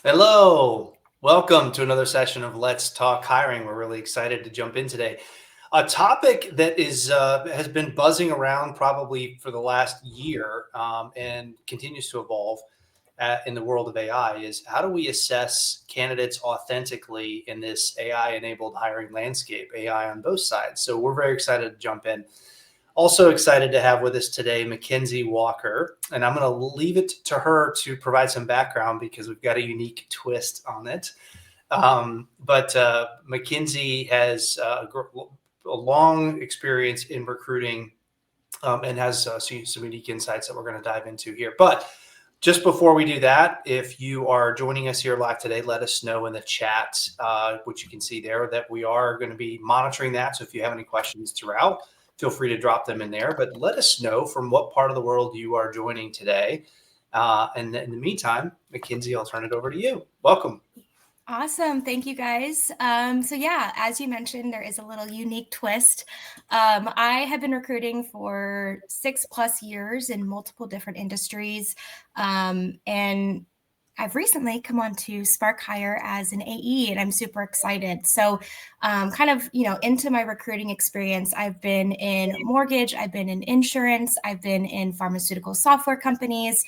Hello. Welcome to another session of Let's Talk Hiring. We're really excited to jump in today. A topic that is has been buzzing around probably for the last year and continues to evolve in the world of AI is how do we assess candidates authentically in this AI-enabled hiring landscape, AI on both sides. So we're very excited to jump in. Also excited to have with us today McKenzie Walker, and I'm going to leave it to her to provide some background because we've got a unique twist on it. But McKenzie has a long experience in recruiting and has some unique insights that we're going to dive into here. But just before we do that, if you are joining us here live today, let us know in the chat, which you can see there, that we are going to be monitoring that. So if you have any questions throughout, feel free to drop them in there. But let us know from what part of the world you are joining today. And in the meantime, McKenzie, I'll turn it over to you. Welcome. Awesome. Thank you, guys. So yeah, as you mentioned, there is a little unique twist. I have been recruiting for 6+ years in multiple different industries. And I've recently come on to Spark Hire as an AE, and I'm super excited. So into my recruiting experience, I've been in mortgage, I've been in insurance, I've been in pharmaceutical software companies,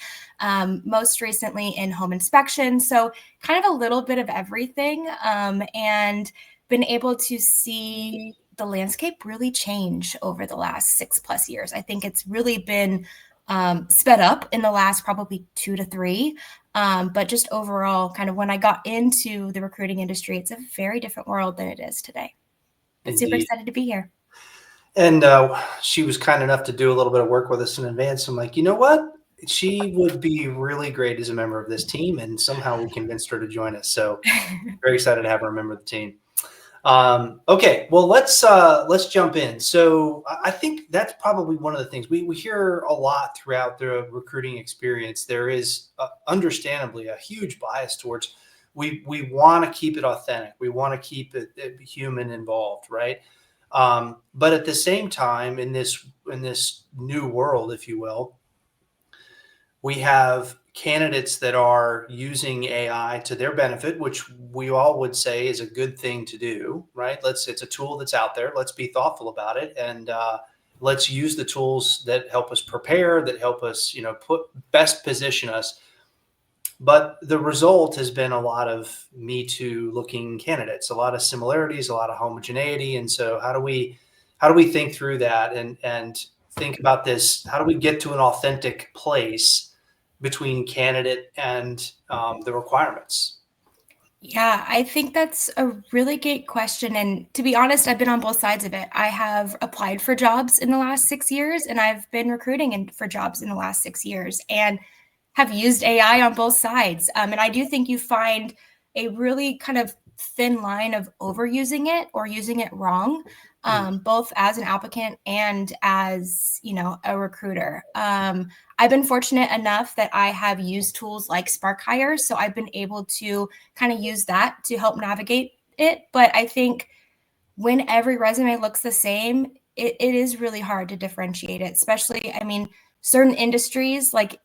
most recently in home inspection. So kind of a little bit of everything, and been able to see the landscape really change over the last 6+ years. I think it's really been sped up in the last probably 2 to 3. But just overall, kind of when I got into the recruiting industry, it's a very different world than it is today. I'm super excited to be here. And she was kind enough to do a little bit of work with us in advance. I'm like, you know what? She would be really great as a member of this team. And somehow we convinced her to join us. So very excited to have her a member of the team. Okay, well, let's jump in. So I think that's probably one of the things we hear a lot throughout the recruiting experience. There is understandably a huge bias towards we want to keep it authentic. We want to keep it human involved, right? But at the same time, in this new world, if you will, we have candidates that are using AI to their benefit, which we all would say is a good thing to do, right? It's a tool that's out there. Let's be thoughtful about it. And let's use the tools that help us prepare, that help us, best position us. But the result has been a lot of Me Too looking candidates, a lot of similarities, a lot of homogeneity. And so how do we think through that and think about this? How do we get to an authentic place between candidate and the requirements? Yeah, I think that's a really great question. And to be honest, I've been on both sides of it. I have applied for jobs in the last 6 years, and I've been recruiting for jobs in the last 6 years, and have used AI on both sides. And I do think you find a really kind of thin line of overusing it or using it wrong, both as an applicant and as, a recruiter. I've been fortunate enough that I have used tools like Spark Hire, so I've been able to kind of use that to help navigate it. But I think when every resume looks the same, it is really hard to differentiate it, especially, certain industries, like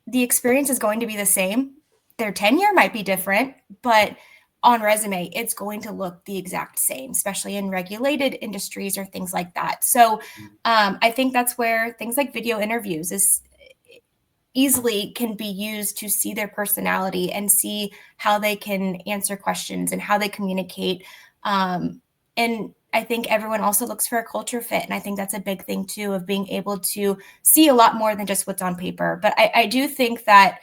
the experience is going to be the same. Their tenure might be different, but on resume, it's going to look the exact same, especially in regulated industries or things like that. So I think that's where things like video interviews is easily can be used to see their personality and see how they can answer questions and how they communicate. And I think everyone also looks for a culture fit. And I think that's a big thing too, of being able to see a lot more than just what's on paper. But I do think that,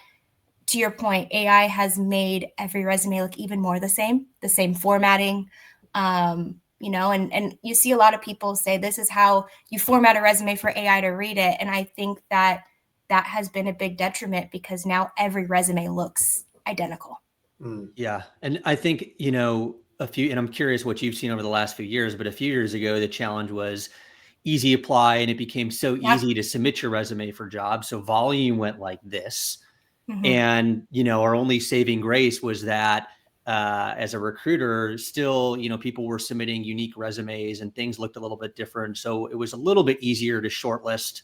to your point, AI has made every resume look even more the same formatting, and you see a lot of people say this is how you format a resume for AI to read it. And I think that has been a big detriment because now every resume looks identical. Yeah. And I think, and I'm curious what you've seen over the last few years, but a few years ago, the challenge was easy apply, and it became so easy to submit your resume for jobs. So volume went like this. Mm-hmm. And, our only saving grace was that as a recruiter, still, people were submitting unique resumes and things looked a little bit different. So it was a little bit easier to shortlist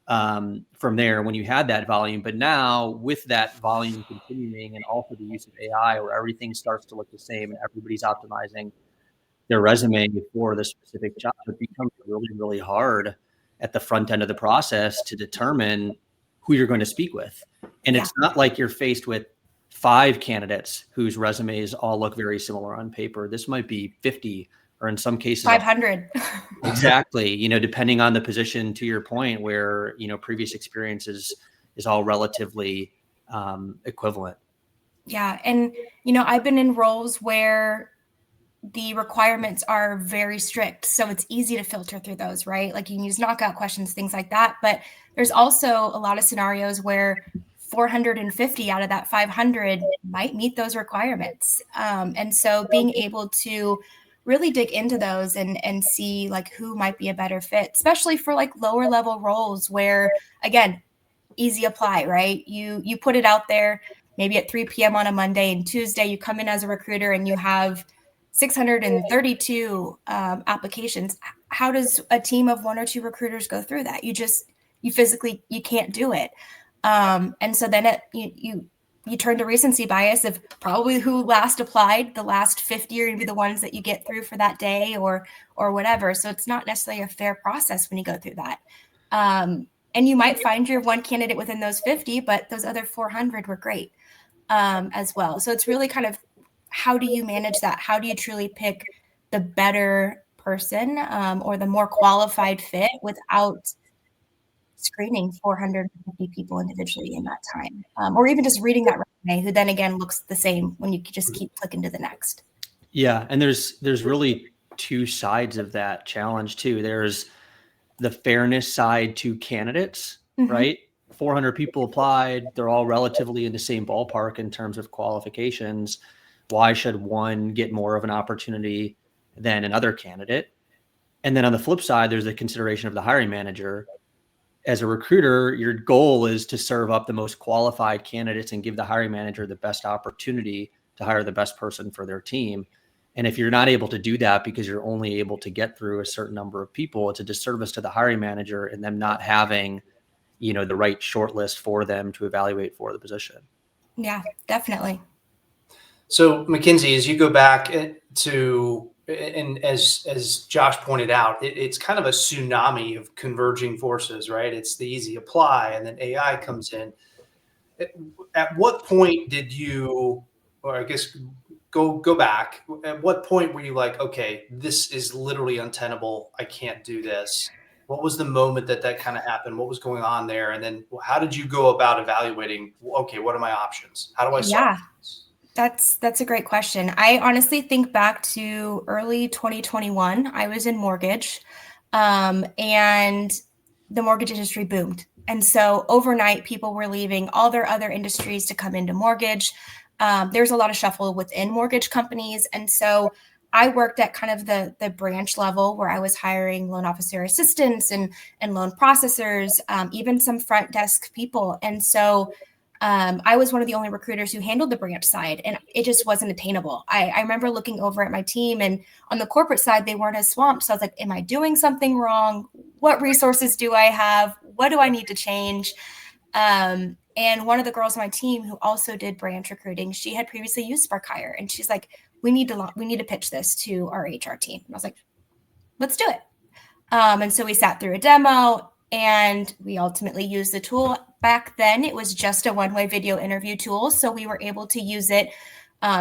from there when you had that volume. But now with that volume continuing and also the use of AI where everything starts to look the same and everybody's optimizing their resume for the specific job, it becomes really, really hard at the front end of the process to determine who you're going to speak with. And it's not like you're faced with 5 candidates whose resumes all look very similar on paper. This might be 50 or in some cases 500. Exactly. Depending on the position, to your point, where, previous experience is all relatively equivalent. Yeah. And, I've been in roles where the requirements are very strict. So it's easy to filter through those, right? Like you can use knockout questions, things like that. But there's also a lot of scenarios where 450 out of that 500 might meet those requirements. And so being able to really dig into those and see like who might be a better fit, especially for like lower level roles where, again, easy apply, right? You put it out there maybe at 3 p.m. on a Monday, and Tuesday you come in as a recruiter and you have 632 applications. How does a team of 1 or 2 recruiters go through that? You physically, you can't do it. And so then you turn to recency bias of probably who last applied. The last 50 are going to be the ones that you get through for that day or whatever. So it's not necessarily a fair process when you go through that. And you might find your one candidate within those 50, but those other 400 were great as well. So it's really kind of, how do you manage that? How do you truly pick the better person or the more qualified fit without screening 450 people individually in that time? Or even just reading that resume, who then again looks the same when you just keep clicking to the next. Yeah. And there's really 2 sides of that challenge too. There's the fairness side to candidates, right? 400 people applied. They're all relatively in the same ballpark in terms of qualifications. Why should one get more of an opportunity than another candidate? And then on the flip side, there's the consideration of the hiring manager. As a recruiter, your goal is to serve up the most qualified candidates and give the hiring manager the best opportunity to hire the best person for their team. And if you're not able to do that because you're only able to get through a certain number of people, it's a disservice to the hiring manager and them not having, the right shortlist for them to evaluate for the position. Yeah, definitely. So McKenzie, as you go back to, and as Josh pointed out, it's kind of a tsunami of converging forces, right? It's the easy apply, and then AI comes in. At what point did you, or I guess go back, at what point were you like, okay, this is literally untenable, I can't do this? What was the moment that kind of happened? What was going on there? And then how did you go about evaluating, okay, what are my options? How do I solve this? That's a great question. I honestly think back to early 2021. I was in mortgage, and the mortgage industry boomed. And so overnight, people were leaving all their other industries to come into mortgage. There's a lot of shuffle within mortgage companies. And so I worked at kind of the branch level where I was hiring loan officer assistants and loan processors, even some front desk people. And so I was one of the only recruiters who handled the branch side, and it just wasn't attainable. I remember looking over at my team, and on the corporate side, they weren't as swamped. So I was like, am I doing something wrong? What resources do I have? What do I need to change? And one of the girls on my team who also did branch recruiting, she had previously used Spark Hire, and she's like, we need to pitch this to our HR team. And I was like, let's do it. And so we sat through a demo, and we ultimately used the tool. Back then, it was just a one-way video interview tool, so we were able to use it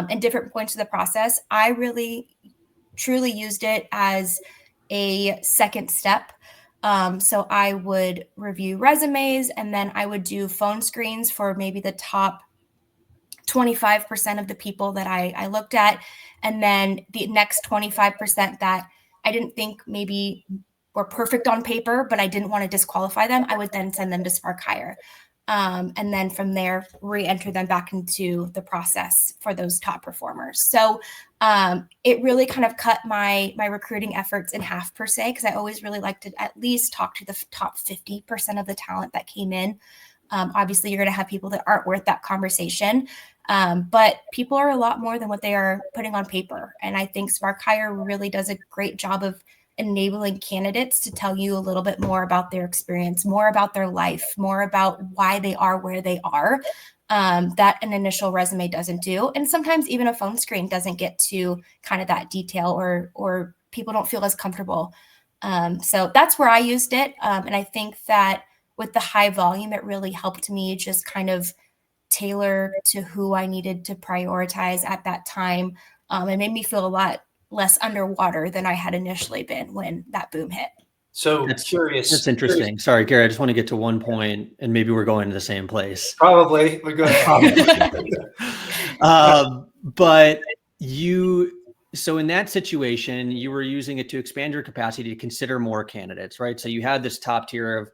in different points of the process. I really, truly used it as a second step. So I would review resumes, and then I would do phone screens for maybe the top 25% of the people that I looked at. And then the next 25% that I didn't think maybe were perfect on paper, but I didn't want to disqualify them, I would then send them to Spark Hire. And then from there, re-enter them back into the process for those top performers. So it really kind of cut my recruiting efforts in half per se, because I always really like to at least talk to the top 50% of the talent that came in. Obviously, you're going to have people that aren't worth that conversation, but people are a lot more than what they are putting on paper. And I think Spark Hire really does a great job of enabling candidates to tell you a little bit more about their experience, more about their life, more about why they are where they are, that an initial resume doesn't do. And sometimes even a phone screen doesn't get to kind of that detail, or people don't feel as comfortable. So that's where I used it. And I think that with the high volume, it really helped me just kind of tailor to who I needed to prioritize at that time. It made me feel a lot less underwater than I had initially been when that boom hit. So That's curious. interesting. Sorry, Gary, I just want to get to one point, and maybe we're going to the same place. Probably. We're good. But so in that situation, you were using it to expand your capacity to consider more candidates, right? So you had this top tier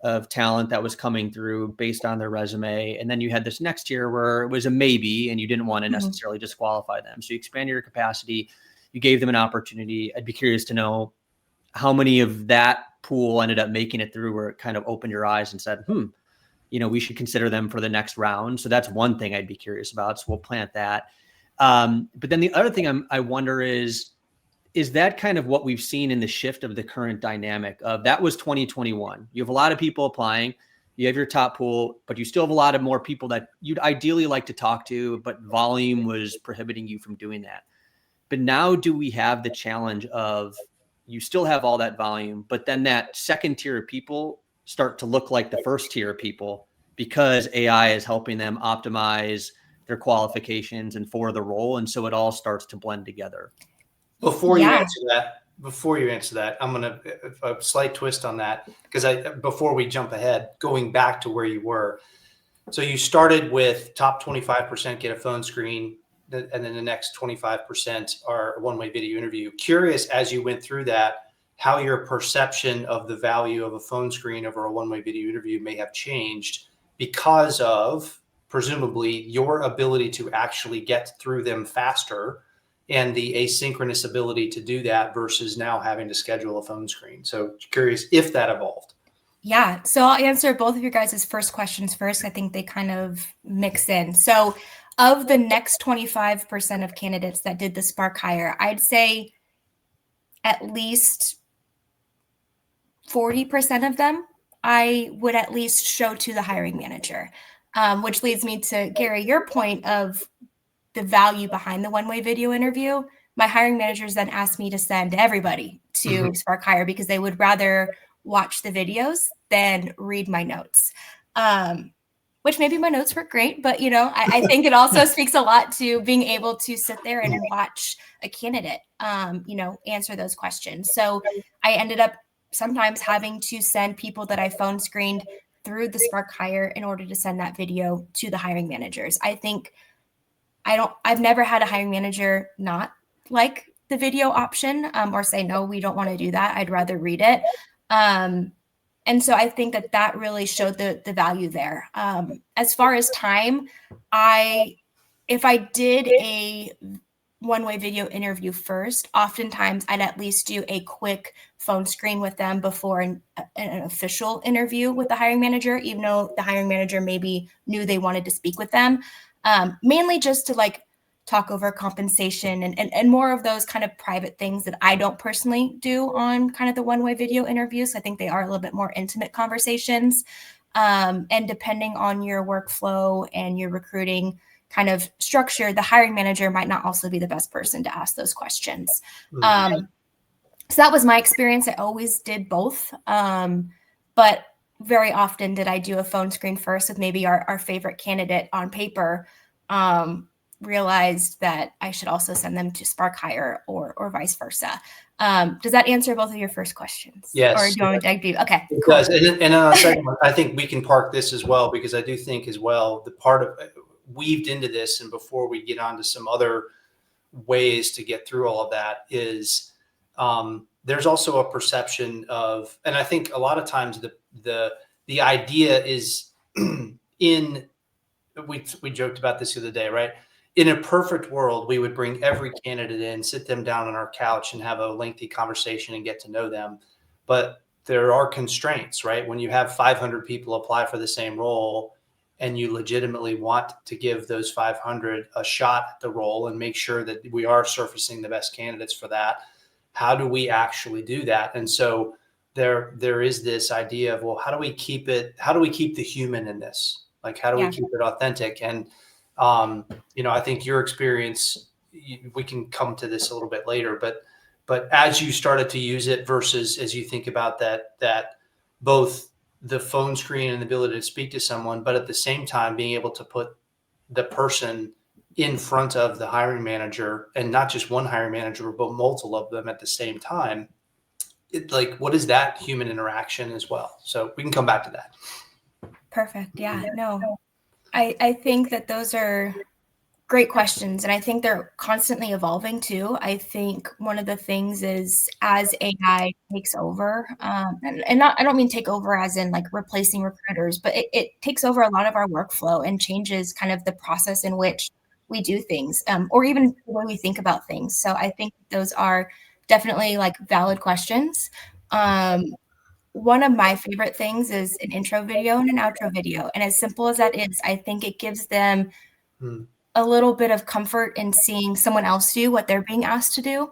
of talent that was coming through based on their resume. And then you had this next tier where it was a maybe, and you didn't want to necessarily disqualify them. So you expanded your capacity, you gave them an opportunity. I'd be curious to know how many of that pool ended up making it through, where it kind of opened your eyes and said, we should consider them for the next round. So that's one thing I'd be curious about. So we'll plant that. But then the other thing I wonder is that kind of what we've seen in the shift of the current dynamic of that was 2021. You have a lot of people applying, you have your top pool, but you still have a lot of more people that you'd ideally like to talk to, but volume was prohibiting you from doing that. But now do we have the challenge of you still have all that volume, but then that second tier of people start to look like the first tier of people because AI is helping them optimize their qualifications and for the role. And so it all starts to blend together. Before you answer that, I'm going to a slight twist on that, because before we jump ahead, going back to where you were. So you started with top 25% get a phone screen, and then the next 25% are a one-way video interview. Curious, as you went through that, how your perception of the value of a phone screen over a one-way video interview may have changed because of presumably your ability to actually get through them faster and the asynchronous ability to do that versus now having to schedule a phone screen. So curious if that evolved. Yeah. So I'll answer both of your guys' first questions first. I think they kind of mix in. So of the next 25% of candidates that did the Spark hire, I'd say at least 40% of them I would at least show to the hiring manager, which leads me to, Gary, your point of the value behind the one-way video interview. My hiring managers then asked me to send everybody to Spark Hire because they would rather watch the videos than read my notes, which maybe my notes were great, but I think it also speaks a lot to being able to sit there and watch a candidate, answer those questions. So I ended up sometimes having to send people that I phone screened through the Spark Hire in order to send that video to the hiring managers. I've never had a hiring manager not like the video option or say, no, we don't want to do that. I'd rather read it. And so I think that really showed the value there. As far as time, if I did a one-way video interview first, oftentimes I'd at least do a quick phone screen with them before an official interview with the hiring manager, even though the hiring manager maybe knew they wanted to speak with them. Mainly just to talk over compensation and more of those kind of private things that I don't personally do on kind of the one-way video interviews. I think they are a little bit more intimate conversations. And depending on your workflow and your recruiting kind of structure, the hiring manager might not also be the best person to ask those questions. So that was my experience. I always did both. But very often did I do a phone screen first with maybe our favorite candidate on paper, realized that I should also send them to Spark Hire or vice versa. Does that answer both of your first questions? Yes. Or do you want to dig deep? Okay. It does. And on the second one, I think we can park this as well, because I do think as well, the part of weaved into this, and before we get on to some other ways to get through all of that, is there's also a perception of, and I think a lot of times the idea is we joked about this the other day, right? In a perfect world, we would bring every candidate in, sit them down on our couch and have a lengthy conversation and get to know them. But there are constraints, right? When you have 500 people apply for the same role and you legitimately want to give those 500 a shot at the role and make sure that we are surfacing the best candidates for that, how do we actually do that? And so there is this idea of, well, how do we keep the human in this? Like, how do we keep it authentic? And, I think your experience, we can come to this a little bit later, but as you started to use it versus as you think about that both the phone screen and the ability to speak to someone, but at the same time being able to put the person in front of the hiring manager, and not just one hiring manager, but multiple of them at the same time. What is that human interaction as well? So we can come back to that. Perfect. Yeah, no, I think that those are great questions. And I think they're constantly evolving too. I think one of the things is as AI takes over, and not, I don't mean take over as in like replacing recruiters, but it takes over a lot of our workflow and changes kind of the process in which we do things, or even the way we think about things. So I think those are definitely like valid questions. One of my favorite things is an intro video and an outro video. And as simple as that is, I think it gives them a little bit of comfort in seeing someone else do what they're being asked to do.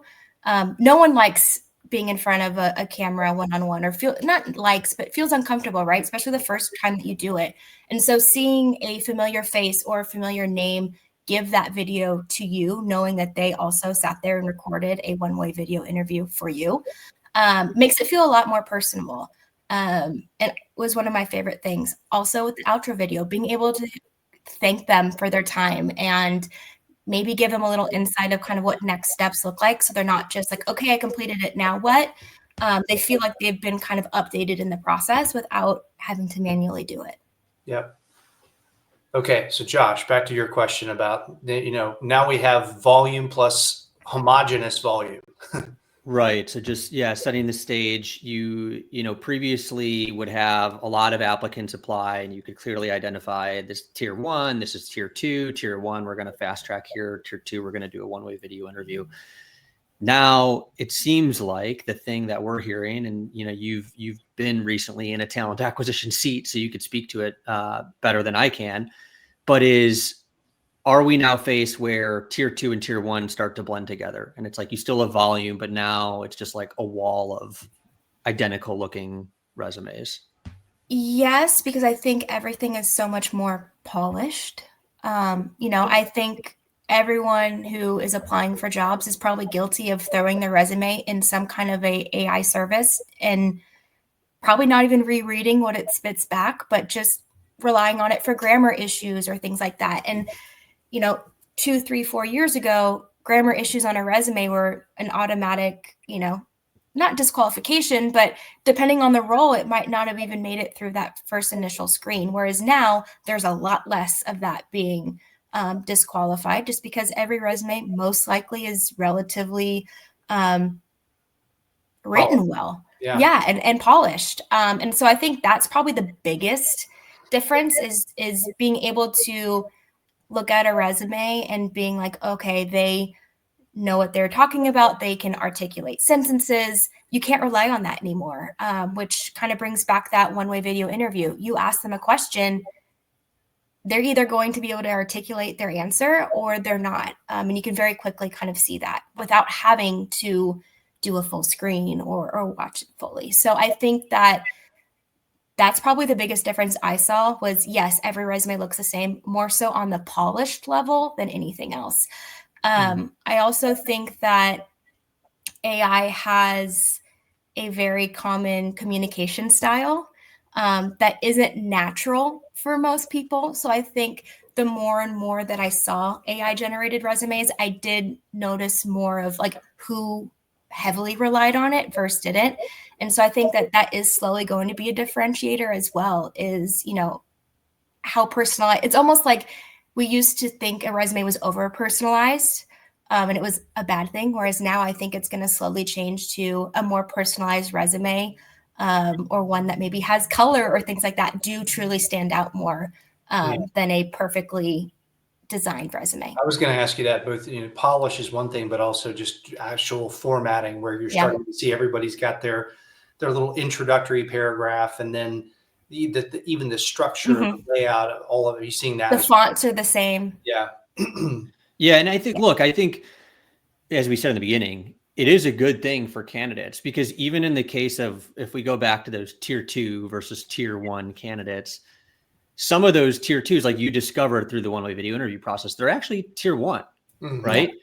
No one likes being in front of a camera one-on-one, or but feels uncomfortable, right? Especially the first time that you do it. And so seeing a familiar face or a familiar name give that video to you, knowing that they also sat there and recorded a one-way video interview for you, makes it feel a lot more personable. It was one of my favorite things. Also with the outro video, being able to thank them for their time and maybe give them a little insight of kind of what next steps look like. So they're not just like, okay, I completed it, now what? They feel like they've been kind of updated in the process without having to manually do it. Yep. Okay. So Josh, back to your question about, now we have volume plus homogeneous volume. Right. So just, setting the stage, you previously would have a lot of applicants apply, and you could clearly identify this tier 1, this is tier 2, tier 1, we're going to fast track here. Tier 2, we're going to do a one-way video interview. Now it seems like the thing that we're hearing, and, you've been recently in a talent acquisition seat, so you could speak to it better than I can, but are we now faced where tier 2 and tier 1 start to blend together? And it's like, you still have volume, but now it's just like a wall of identical looking resumes. Yes, because I think everything is so much more polished. I think everyone who is applying for jobs is probably guilty of throwing their resume in some kind of a AI service and probably not even rereading what it spits back, but just relying on it for grammar issues or things like that. And 2, 3, 4 years ago, grammar issues on a resume were an automatic, not disqualification, but depending on the role, it might not have even made it through that first initial screen. Whereas now there's a lot less of that being disqualified, just because every resume most likely is relatively written well. Yeah. And polished. And so I think that's probably the biggest difference is being able to look at a resume and being like, okay, they know what they're talking about. They can articulate sentences. You can't rely on that anymore, which kind of brings back that one-way video interview. You ask them a question, they're either going to be able to articulate their answer or they're not. And you can very quickly kind of see that without having to do a full screen or watch it fully. So I think that's probably the biggest difference I saw was, yes, every resume looks the same, more so on the polished level than anything else. I also think that AI has a very common communication style that isn't natural for most people. So I think the more and more that I saw AI generated resumes, I did notice more of like who heavily relied on it versus didn't. And so I think that is slowly going to be a differentiator as well, is, how personalized. It's almost like we used to think a resume was over personalized and it was a bad thing. Whereas now I think it's going to slowly change to a more personalized resume or one that maybe has color or things like that do truly stand out more than a perfectly designed resume. I was going to ask you that. Both, polish is one thing, but also just actual formatting, where you're starting to see everybody's got their little introductory paragraph, and then even the structure, the layout, all of it. You're seeing that the fonts are the same. Yeah. Yeah, and I think, look, as we said in the beginning, it is a good thing for candidates, because even in the case of, if we go back to those tier 2 versus tier 1 candidates, some of those tier 2s, like you discovered through the one-way video interview process, they're actually tier 1, right? Yeah.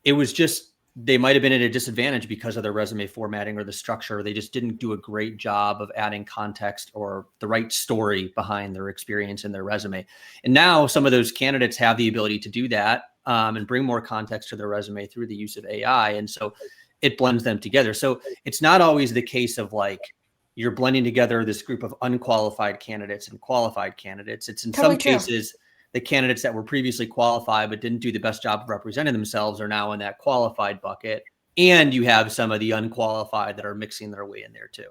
It was just, they might've been at a disadvantage because of their resume formatting or the structure. They just didn't do a great job of adding context or the right story behind their experience in their resume. And now some of those candidates have the ability to do that, and bring more context to their resume through the use of AI. And so it blends them together. So it's not always the case of like, you're blending together this group of unqualified candidates and qualified candidates. It's in some cases, the candidates that were previously qualified but didn't do the best job of representing themselves are now in that qualified bucket. And you have some of the unqualified that are mixing their way in there too.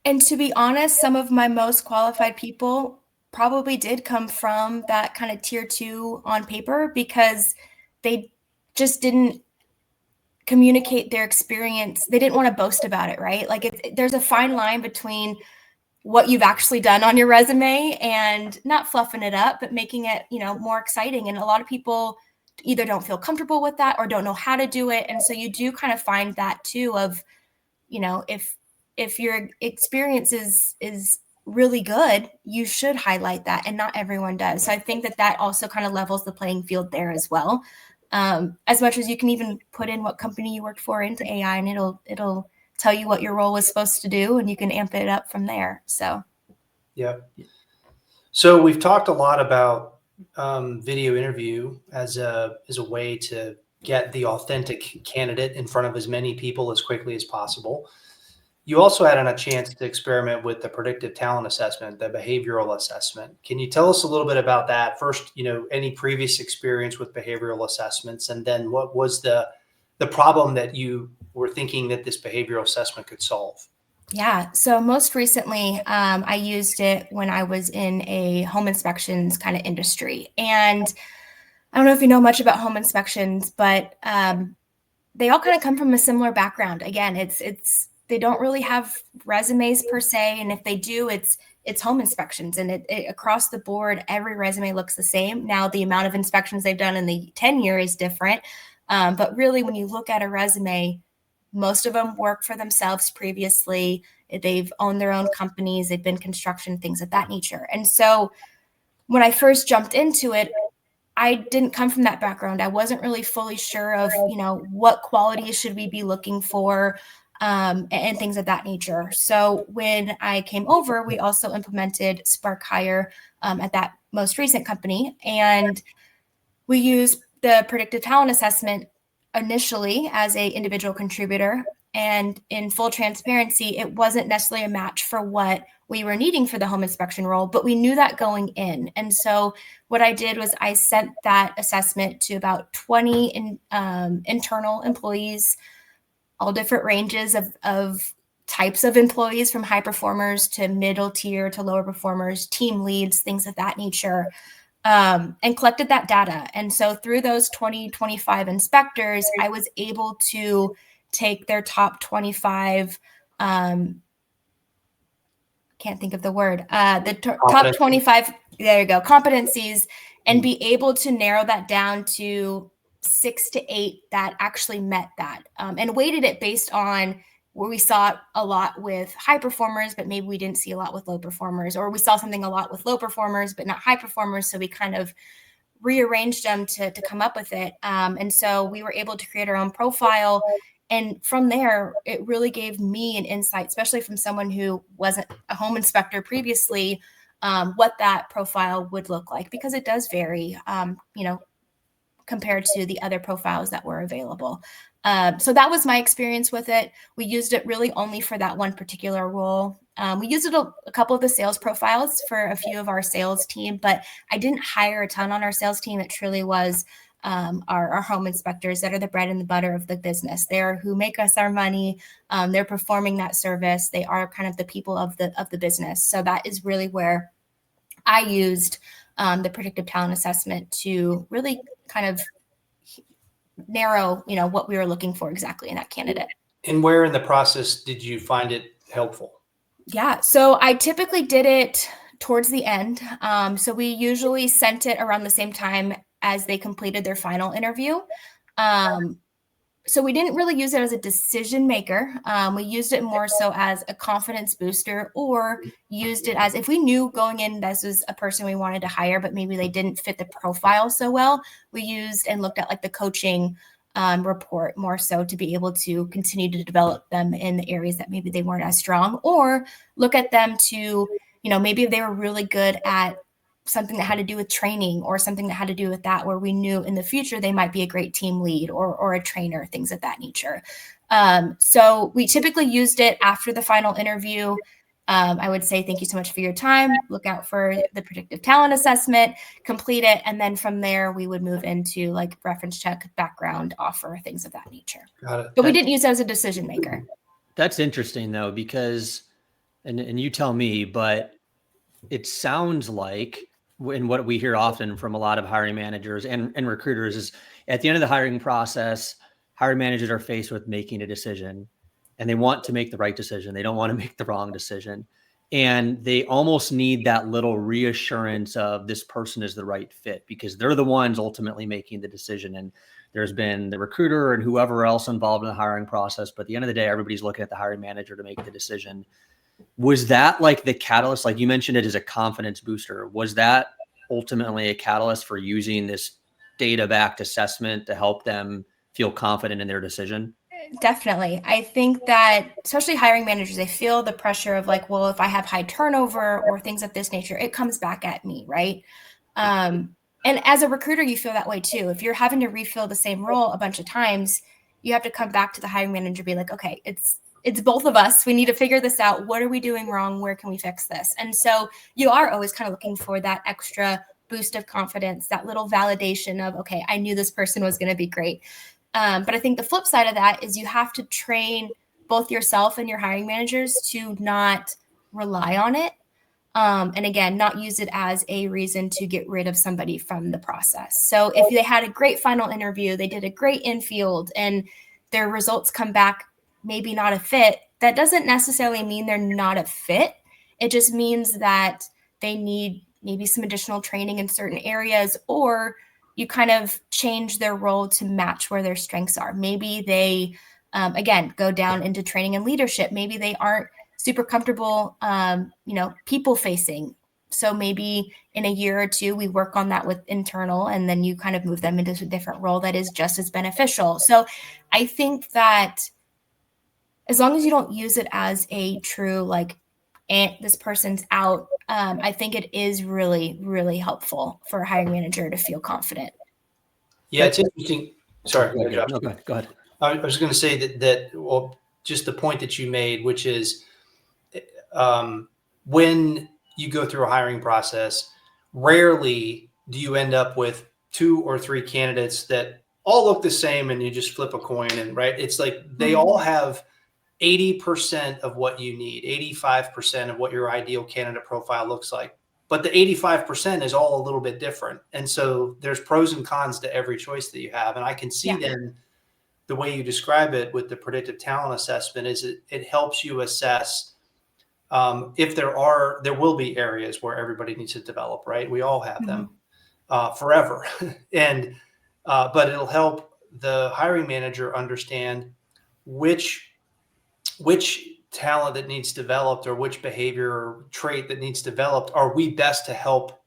And to be honest, some of my most qualified people probably did come from that kind of tier 2 on paper, because they just didn't communicate their experience. They didn't want to boast about it, right? Like there's a fine line between what you've actually done on your resume and not fluffing it up, but making it, more exciting. And a lot of people either don't feel comfortable with that or don't know how to do it. And so you do kind of find that too of, if your experience is really good, you should highlight that, and not everyone does. So I think that also kind of levels the playing field there as well. As much as you can even put in what company you worked for into AI, and it'll tell you what your role was supposed to do, and you can amp it up from there. So, yeah. So we've talked a lot about video interview as a way to get the authentic candidate in front of as many people as quickly as possible. You also had a chance to experiment with the predictive talent assessment, the behavioral assessment. Can you tell us a little bit about that? First, any previous experience with behavioral assessments, and then what was the problem that you were thinking that this behavioral assessment could solve? Yeah. So most recently, I used it when I was in a home inspections kind of industry. And I don't know if you know much about home inspections, but they all kind of come from a similar background. Again, they don't really have resumes per se. And if they do, it's home inspections, and it across the board, every resume looks the same. Now, the amount of inspections they've done in the tenure is different. But really, when you look at a resume, most of them work for themselves previously. They've owned their own companies. They've been construction, things of that nature. And so when I first jumped into it, I didn't come from that background. I wasn't really fully sure of, what qualities should we be looking for, and things of that nature. So when I came over, we also implemented Spark Hire at that most recent company. And we used the predictive talent assessment initially as a individual contributor. And in full transparency, it wasn't necessarily a match for what we were needing for the home inspection role, but we knew that going in. And so what I did was I sent that assessment to about 20 internal employees, all different ranges of types of employees, from high performers to middle tier to lower performers, team leads, things of that nature, and collected that data. And so through those 25 inspectors, I was able to take their top 25, can't think of the word, top 25, there you go, competencies, and be able to narrow that down to 6 to 8 that actually met that, and weighted it based on where we saw it a lot with high performers, but maybe we didn't see a lot with low performers, or we saw something a lot with low performers, but not high performers. So we kind of rearranged them to come up with it. And so we were able to create our own profile. And from there, it really gave me an insight, especially from someone who wasn't a home inspector previously, what that profile would look like, because it does vary, compared to the other profiles that were available. So that was my experience with it. We used it really only for that one particular role. We used it a couple of the sales profiles for a few of our sales team, but I didn't hire a ton on our sales team. It truly was our home inspectors that are the bread and the butter of the business. They're who make us our money. They're performing that service. They are kind of the people of the business. So that is really where I used the predictive talent assessment to really kind of narrow, what we were looking for exactly in that candidate. And where in the process did you find it helpful? Yeah, so I typically did it towards the end. So we usually sent it around the same time as they completed their final interview. So we didn't really use it as a decision maker. We used it more so as a confidence booster, or used it as if we knew going in this was a person we wanted to hire, but maybe they didn't fit the profile so well. We used and looked at like the coaching report more so to be able to continue to develop them in the areas that maybe they weren't as strong, or look at them to, maybe they were really good at something that had to do with training or something that had to do with that, where we knew in the future they might be a great team lead or a trainer, things of that nature. So we typically used it after the final interview. I would say, thank you so much for your time. Look out for the predictive talent assessment, complete it. And then from there, we would move into like reference check, background, offer, things of that nature. Got it. But we didn't use it as a decision maker. That's interesting though, because, and you tell me, but it sounds like, and what we hear often from a lot of hiring managers and recruiters is at the end of the hiring process, hiring managers are faced with making a decision and they want to make the right decision. They don't want to make the wrong decision. And they almost need that little reassurance of this person is the right fit, because they're the ones ultimately making the decision. And there's been the recruiter and whoever else involved in the hiring process. But at the end of the day, everybody's looking at the hiring manager to make the decision. Was that like the catalyst? Like you mentioned it as a confidence booster. Was that ultimately a catalyst for using this data-backed assessment to help them feel confident in their decision? Definitely. I think that especially hiring managers, they feel the pressure of like, well, if I have high turnover or things of this nature, it comes back at me, right? And as a recruiter, you feel that way too. If you're having to refill the same role a bunch of times, you have to come back to the hiring manager and be like, okay, it's both of us. We need to figure this out. What are we doing wrong? Where can we fix this? And so you are always kind of looking for that extra boost of confidence, that little validation of, okay, I knew this person was going to be great. But I think the flip side of that is you have to train both yourself and your hiring managers to not rely on it. And again, not use it as a reason to get rid of somebody from the process. So if they had a great final interview, they did a great infield, and their results come back maybe not a fit, that doesn't necessarily mean they're not a fit. It just means that they need maybe some additional training in certain areas, or you kind of change their role to match where their strengths are. Maybe they, again, go down into training and leadership. Maybe they aren't super comfortable, people facing. So maybe in a year or two, we work on that with internal, and then you kind of move them into a different role that is just as beneficial. So I think that as long as you don't use it as a true, like, this person's out, I think it is really, really helpful for a hiring manager to feel confident. Yeah, it's interesting. Sorry, go ahead. I was going to say that just the point that you made, which is when you go through a hiring process, rarely do you end up with 2 or 3 candidates that all look the same and you just flip a coin, and right. It's like they all have 80% of what you need, 85% of what your ideal candidate profile looks like. But the 85% is all a little bit different. And so there's pros and cons to every choice that you have. And I can see then the way you describe it with the predictive talent assessment is it helps you assess if there will be areas where everybody needs to develop, right? We all have them forever. And but it'll help the hiring manager understand which talent that needs developed, or which behavior or trait that needs developed are we best to help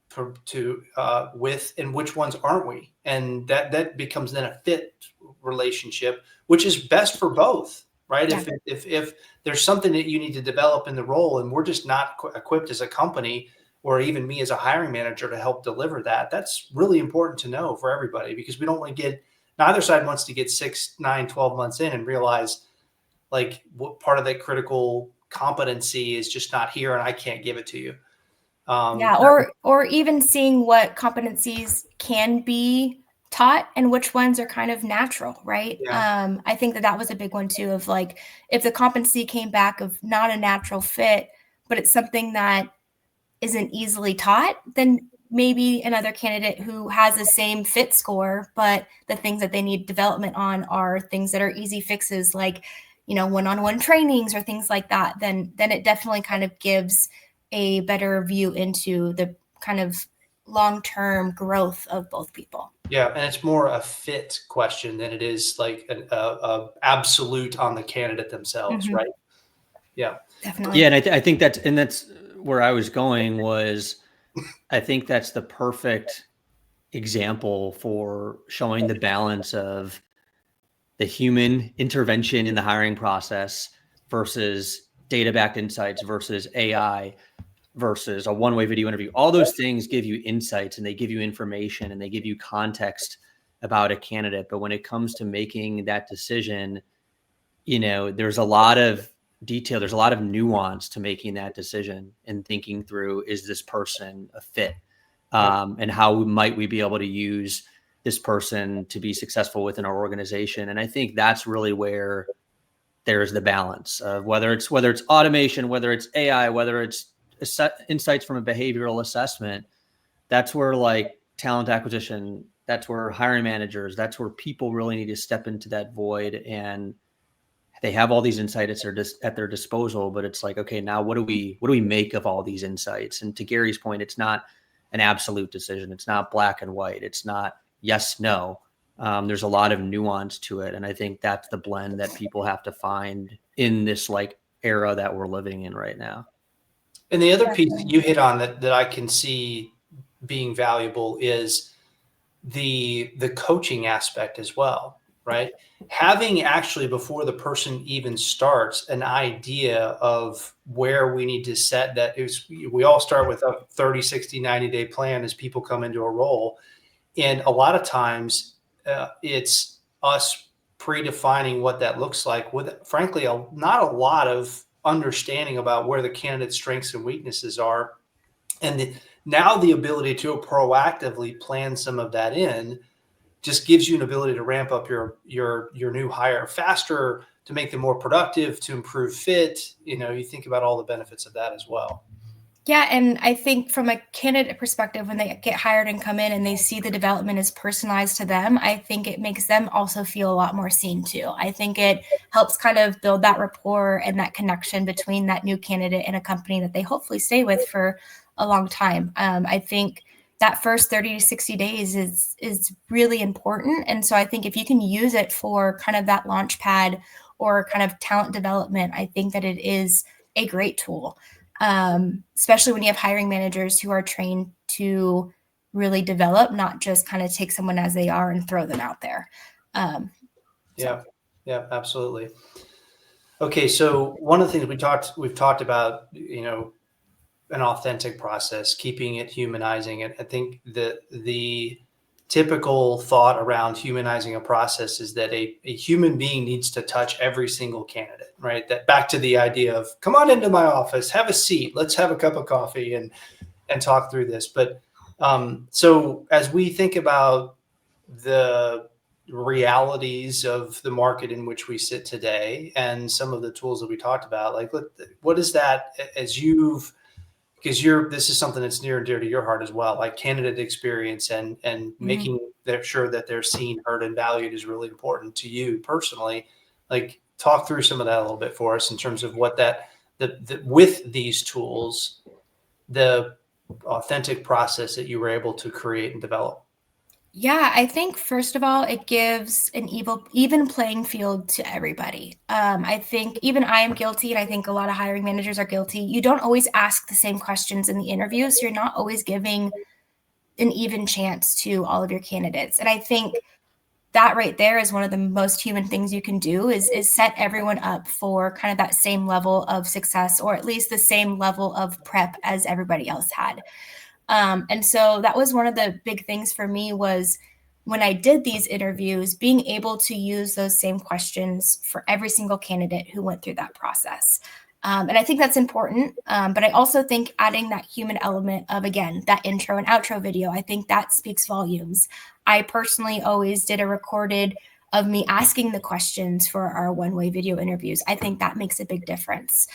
with, and which ones aren't we? And that becomes then a fit relationship, which is best for both, right? Yeah. If there's something that you need to develop in the role and we're just not equipped as a company, or even me as a hiring manager, to help deliver that, that's really important to know for everybody, because we don't want to get, neither side wants to get 6, 9, 12 months in and realize like what part of that critical competency is just not here and I can't give it to you. Or even seeing what competencies can be taught and which ones are kind of natural, right? Yeah. I think that was a big one too, of like, if the competency came back of not a natural fit, but it's something that isn't easily taught, then maybe another candidate who has the same fit score, but the things that they need development on are things that are easy fixes, like, one-on-one trainings or things like that, then it definitely kind of gives a better view into the kind of long-term growth of both people. Yeah, and it's more a fit question than it is like a absolute on the candidate themselves, right? Yeah, Definitely. Yeah, and I think that's where I was going was, I think that's the perfect example for showing the balance of the human intervention in the hiring process versus data-backed insights versus AI versus a one-way video interview. All those things give you insights and they give you information and they give you context about a candidate. But when it comes to making that decision, there's a lot of detail, there's a lot of nuance to making that decision and thinking through, is this person a fit? And how might we be able to use this person to be successful within our organization? And I think that's really where there's the balance of whether it's automation, whether it's AI, whether it's insights from a behavioral assessment. That's where like talent acquisition, that's where hiring managers, that's where people really need to step into that void, and they have all these insights at their disposal, but it's like, okay, now what do we make of all these insights? And to Gary's point, it's not an absolute decision. It's not black and white. It's not yes, no. There's a lot of nuance to it. And I think that's the blend that people have to find in this like era that we're living in right now. And the other piece that you hit on that I can see being valuable is the coaching aspect as well, right? Having actually, before the person even starts, an idea of where we need to set that is, we all start with a 30, 60, 90-day plan as people come into a role. And a lot of times it's us predefining what that looks like with, frankly, not a lot of understanding about where the candidate's strengths and weaknesses are. And now the ability to proactively plan some of that in just gives you an ability to ramp up your new hire faster, to make them more productive, to improve fit. You think about all the benefits of that as well. Yeah, and I think from a candidate perspective, when they get hired and come in and they see the development is personalized to them, I think it makes them also feel a lot more seen too. I think it helps kind of build that rapport and that connection between that new candidate and a company that they hopefully stay with for a long time. I think that first 30 to 60 days is really important. And so I think if you can use it for kind of that launch pad or kind of talent development, I think that it is a great tool. Especially when you have hiring managers who are trained to really develop, not just kind of take someone as they are and throw them out there. Yeah, absolutely. Okay, so one of the things we've talked about, an authentic process, keeping it, humanizing it. I think the typical thought around humanizing a process is that a human being needs to touch every single candidate, right? That back to the idea of, come on into my office, have a seat, let's have a cup of coffee and talk through this. But so as we think about the realities of the market in which we sit today and some of the tools that we talked about, like what is that as because this is something that's near and dear to your heart as well, like candidate experience and making sure that they're seen, heard, and valued is really important to you personally. Like, talk through some of that a little bit for us in terms of what with these tools, the authentic process that you were able to create and develop. Yeah, I think first of all, it gives an even playing field to everybody. I think even I am guilty, and I think a lot of hiring managers are guilty. You don't always ask the same questions in the interview, so you're not always giving an even chance to all of your candidates. And I think that right there is one of the most human things you can do is set everyone up for kind of that same level of success, or at least the same level of prep as everybody else had. And so that was one of the big things for me, was when I did these interviews, being able to use those same questions for every single candidate who went through that process. And I think that's important. But I also think adding that human element of, again, that intro and outro video, I think that speaks volumes. I personally always did a recorded of me asking the questions for our one-way video interviews. I think that makes a big difference.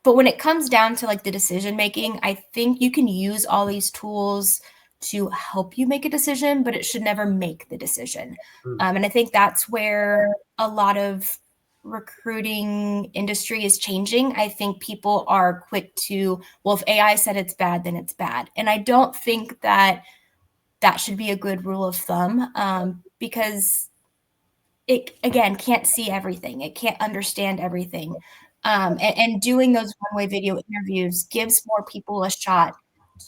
But when it comes down to like the decision making, I think you can use all these tools to help you make a decision, but it should never make the decision. And I think that's where a lot of recruiting industry is changing. I think people are quick to, well, if AI said it's bad, then it's bad. And I don't think that should be a good rule of thumb, because it, again, can't see everything. It can't understand everything. And doing those one-way video interviews gives more people a shot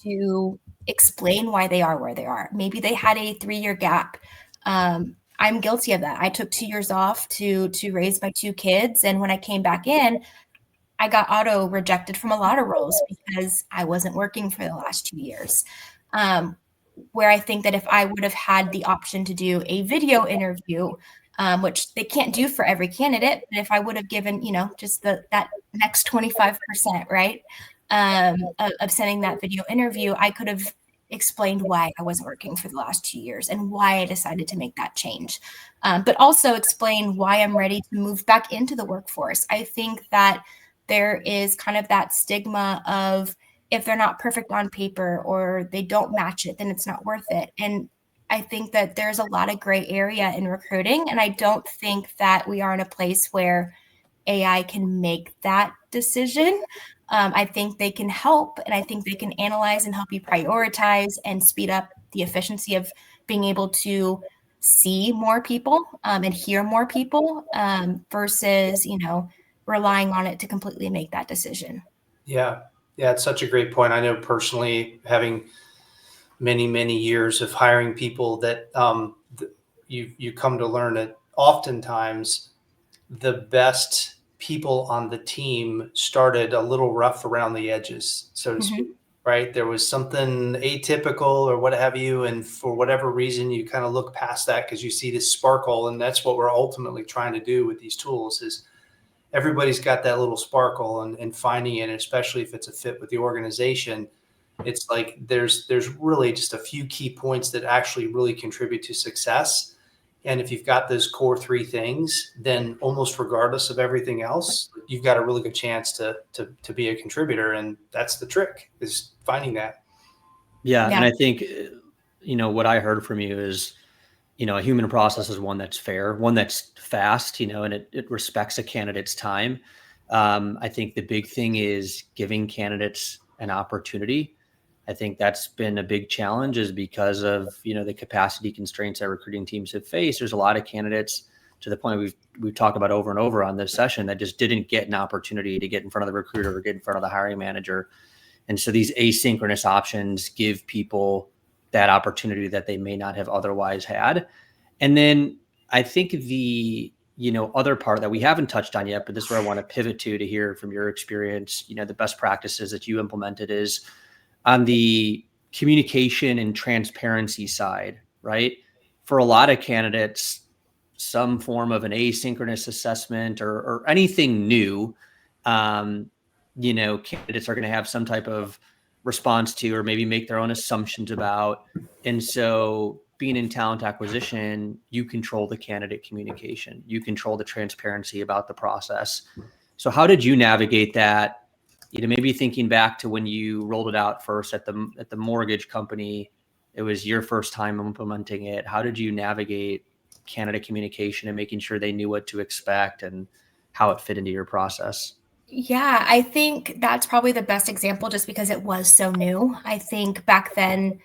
to explain why they are where they are. Maybe they had a 3-year gap. I'm guilty of that. I took 2 years off to raise my 2 kids. And when I came back in, I got auto rejected from a lot of roles because I wasn't working for the last 2 years. Where I think that if I would have had the option to do a video interview, which they can't do for every candidate, but if I would have given, just that next 25%, right, of sending that video interview, I could have explained why I wasn't working for the last 2 years and why I decided to make that change, but also explain why I'm ready to move back into the workforce. I think that there is kind of that stigma of, if they're not perfect on paper or they don't match it, then it's not worth it. And I think that there's a lot of gray area in recruiting. And I don't think that we are in a place where AI can make that decision. I think they can help, and I think they can analyze and help you prioritize and speed up the efficiency of being able to see more people and hear more people versus, relying on it to completely make that decision. Yeah. Yeah. It's such a great point. I know personally, having many, many years of hiring people, that you come to learn that oftentimes the best people on the team started a little rough around the edges, so to speak, right? There was something atypical or what have you. And for whatever reason, you kind of look past that because you see this sparkle. And that's what we're ultimately trying to do with these tools, is everybody's got that little sparkle, and finding it, especially if it's a fit with the organization. It's like there's really just a few key points that actually really contribute to success. And if you've got those core 3 things, then almost regardless of everything else, you've got a really good chance to be a contributor. And that's the trick, is finding that. Yeah. And I think, what I heard from you is, a human process is one that's fair, one that's fast, and it respects a candidate's time. I think the big thing is giving candidates an opportunity. I think that's been a big challenge, is because of, the capacity constraints that recruiting teams have faced. There's a lot of candidates, to the point we've talked about over and over on this session, that just didn't get an opportunity to get in front of the recruiter or get in front of the hiring manager. And so these asynchronous options give people that opportunity that they may not have otherwise had. And then I think the, other part that we haven't touched on yet, but this is where I want to pivot to hear from your experience, the best practices that you implemented, is on the communication and transparency side, right? For a lot of candidates, some form of an asynchronous assessment or anything new, candidates are going to have some type of response to, or maybe make their own assumptions about. And so being in talent acquisition, you control the candidate communication, you control the transparency about the process. So how did you navigate that? Maybe thinking back to when you rolled it out first at the mortgage company, it was your first time implementing it. How did you navigate candidate communication and making sure they knew what to expect and how it fit into your process? Yeah, I think that's probably the best example, just because it was so new. I think back then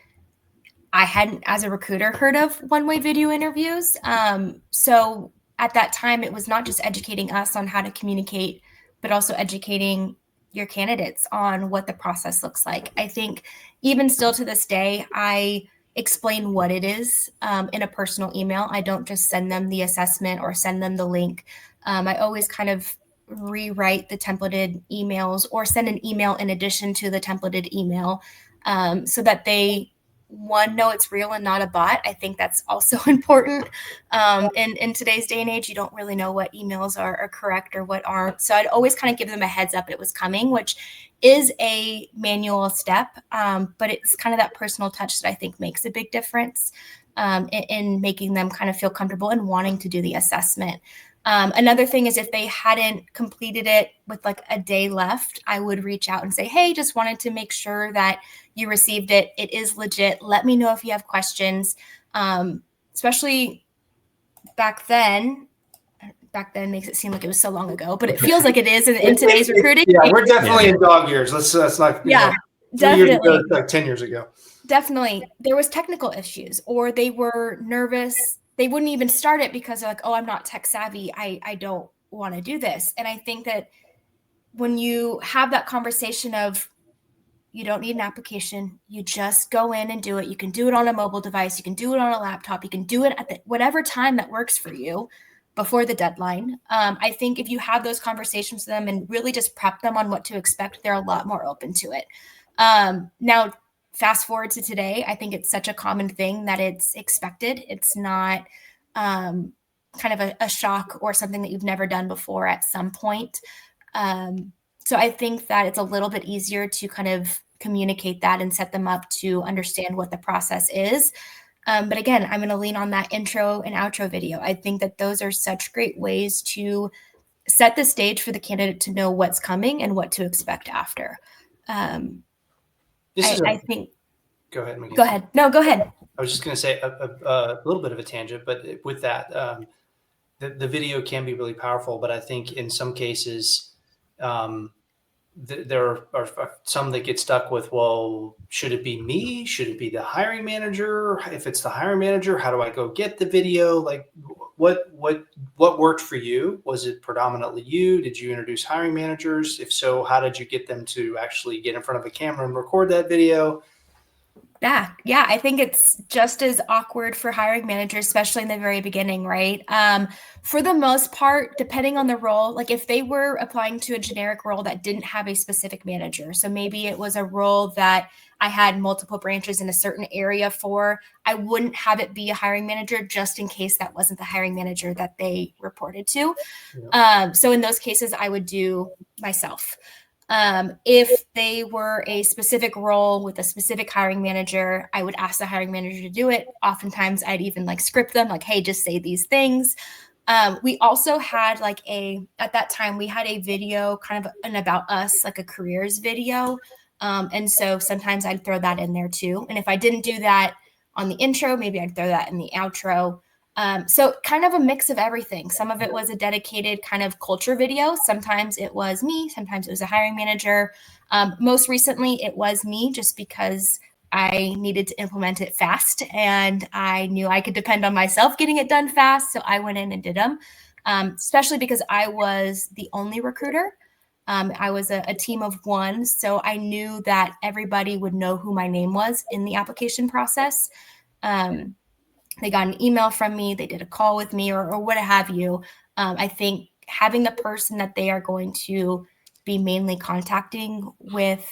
I hadn't, as a recruiter, heard of one-way video interviews. So at that time, it was not just educating us on how to communicate, but also educating your candidates on what the process looks like. I think even still to this day, I explain what it is in a personal email. I don't just send them the assessment or send them the link. I always kind of rewrite the templated emails or send an email in addition to the templated email so that they, one, know it's real and not a bot. I think that's also important. In today's day and age, you don't really know what emails are correct or what aren't. So I'd always kind of give them a heads up it was coming, which is a manual step, but it's kind of that personal touch that I think makes a big difference in making them kind of feel comfortable and wanting to do the assessment. Another thing is, if they hadn't completed it with like a day left, I would reach out and say, hey, just wanted to make sure that you received it. It is legit. Let me know if you have questions. Especially back then, back then makes it seem like it was so long ago, but it feels like it is in today's recruiting. Yeah, we're definitely in dog years. Let's not. Yeah, 3 years ago, definitely. like 10 years ago. Definitely. There was technical issues, or they were nervous. They wouldn't even start it because they're like, oh, I'm not tech savvy. I don't want to do this. And I think that when you have that conversation of, you don't need an application, you just go in and do it. You can do it on a mobile device. You can do it on a laptop. You can do it at whatever time that works for you before the deadline. I think if you have those conversations with them and really just prep them on what to expect, they're a lot more open to it. Now, fast forward to today, I think it's such a common thing that it's expected. It's not kind of a shock or something that you've never done before at some point. So I think that it's a little bit easier to kind of communicate that and set them up to understand what the process is. But again, I'm going to lean on that intro and outro video. I think that those are such great ways to set the stage for the candidate to know what's coming and what to expect after. I think. Go ahead, McKenzie. Go ahead. No, go ahead. I was just going to say a little bit of a tangent, but with that, the video can be really powerful. But I think in some cases, there are some that get stuck with, well, should it be me? Should it be the hiring manager? If it's the hiring manager, how do I go get the video? Like, what worked for you? Was it predominantly you? Did you introduce hiring managers? If so, how did you get them to actually get in front of a camera and record that video? Yeah, I think it's just as awkward for hiring managers, especially in the very beginning, right? For the most part, depending on the role, like if they were applying to a generic role that didn't have a specific manager, so maybe it was a role that I had multiple branches in a certain area for, I wouldn't have it be a hiring manager just in case that wasn't the hiring manager that they reported to. Yeah. So in those cases, I would do myself. If they were a specific role with a specific hiring manager, I would ask the hiring manager to do it. Oftentimes I'd even like script them like, hey, just say these things. We also had at that time we had a video kind of an about us, like a careers video. And so sometimes I'd throw that in there too. And if I didn't do that on the intro, maybe I'd throw that in the outro. So kind of a mix of everything. Some of it was a dedicated kind of culture video. Sometimes it was me. Sometimes it was a hiring manager. Most recently, it was me just because I needed to implement it fast and I knew I could depend on myself getting it done fast. So I went in and did them, especially because I was the only recruiter. I was a team of one. So I knew that everybody would know who my name was in the application process. They got an email from me, they did a call with me or what have you. I think having the person that they are going to be mainly contacting with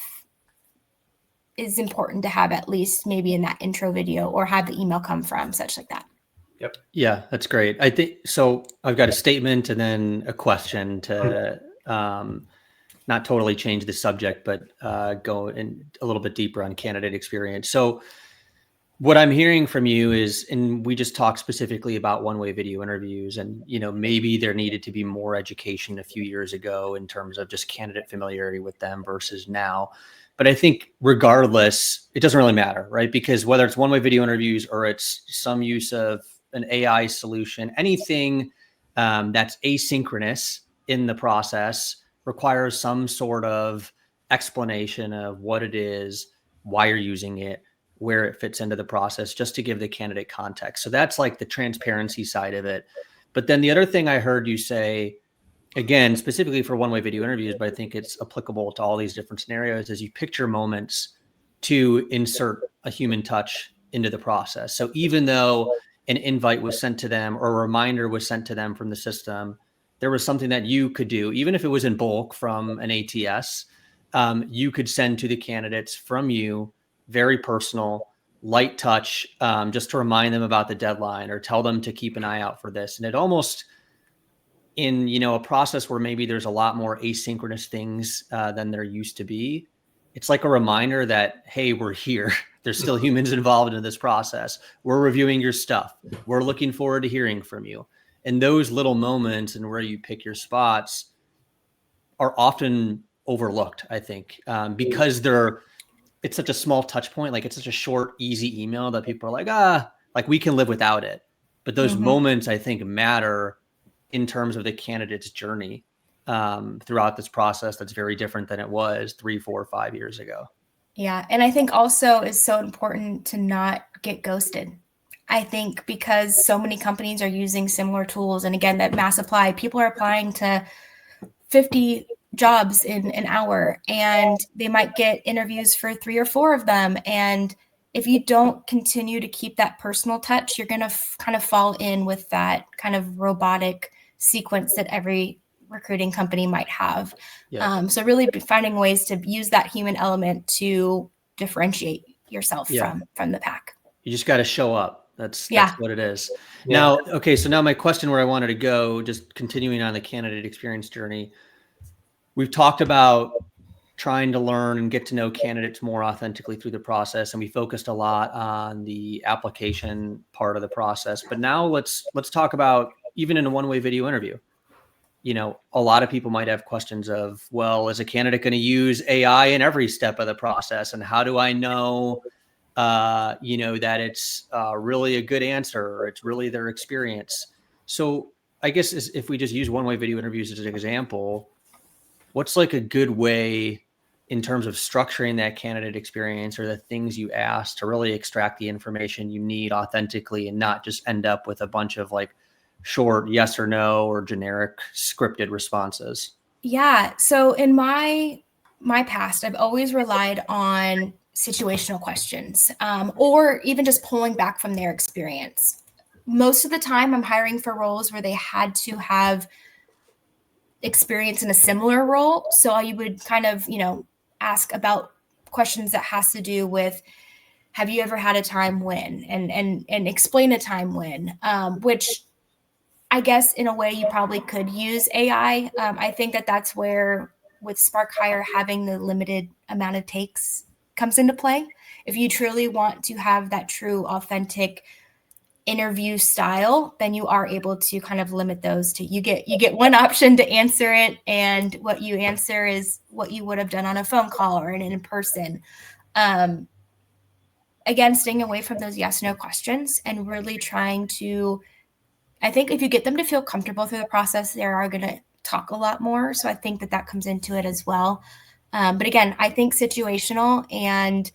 is important to have at least maybe in that intro video or have the email come from, such like that. Yep. Yeah, that's great. I think so. I've got a statement and then a question to not totally change the subject, but go in a little bit deeper on candidate experience. So what I'm hearing from you is, and we just talked specifically about one-way video interviews, and maybe there needed to be more education a few years ago in terms of just candidate familiarity with them versus now. But I think regardless, it doesn't really matter, right? Because whether it's one-way video interviews or it's some use of an AI solution, anything that's asynchronous in the process requires some sort of explanation of what it is, why you're using it, where it fits into the process, just to give the candidate context. So that's like the transparency side of it. But then the other thing I heard you say, again, specifically for one-way video interviews, but I think it's applicable to all these different scenarios, is you picture moments to insert a human touch into the process. So even though an invite was sent to them or a reminder was sent to them from the system, there was something that you could do, even if it was in bulk from an ATS, you could send to the candidates from you, very personal, light touch, just to remind them about the deadline or tell them to keep an eye out for this. And it almost, in a process where maybe there's a lot more asynchronous things than there used to be, it's like a reminder that, hey, we're here. There's still humans involved in this process. We're reviewing your stuff. We're looking forward to hearing from you. And those little moments and where you pick your spots are often overlooked, I think, because it's such a small touch point. Like it's such a short, easy email that people are like we can live without it. But those moments, I think, matter in terms of the candidate's journey throughout this process that's very different than it was 3, 4, 5 years ago. Yeah. And I think also it's so important to not get ghosted. I think because so many companies are using similar tools, and again, that mass apply, people are applying to 50 jobs in an hour, and they might get interviews for 3 or 4 of them. And if you don't continue to keep that personal touch, you're going to kind of fall in with that kind of robotic sequence that every recruiting company might have. Yeah. So really finding ways to use that human element to differentiate yourself from the pack. You just got to show up. That's what it is. Yeah. Now, okay. So now my question where I wanted to go, just continuing on the candidate experience journey, we've talked about trying to learn and get to know candidates more authentically through the process. And we focused a lot on the application part of the process, but now let's talk about even in a one-way video interview. You know, a lot of people might have questions of, well, is a candidate going to use AI in every step of the process? And how do I know, that it's really a good answer or it's really their experience? So I guess if we just use one-way video interviews as an example, what's like a good way in terms of structuring that candidate experience or the things you ask to really extract the information you need authentically and not just end up with a bunch of like short yes or no or generic scripted responses? Yeah. So in my past, I've always relied on situational questions, or even just pulling back from their experience. Most of the time, I'm hiring for roles where they had to have experience in a similar role. So I would kind of, ask about questions that has to do with, have you ever had a time when, and explain a time when, which I guess in a way you probably could use AI. I think that's where with Spark Hire having the limited amount of takes comes into play. If you truly want to have that true authentic interview style, then you are able to kind of limit those to you get one option to answer it, and what you answer is what you would have done on a phone call or in person. Again, staying away from those yes no questions and really trying to, I think if you get them to feel comfortable through the process, they are going to talk a lot more. So I think that comes into it as well. But again, I think situational and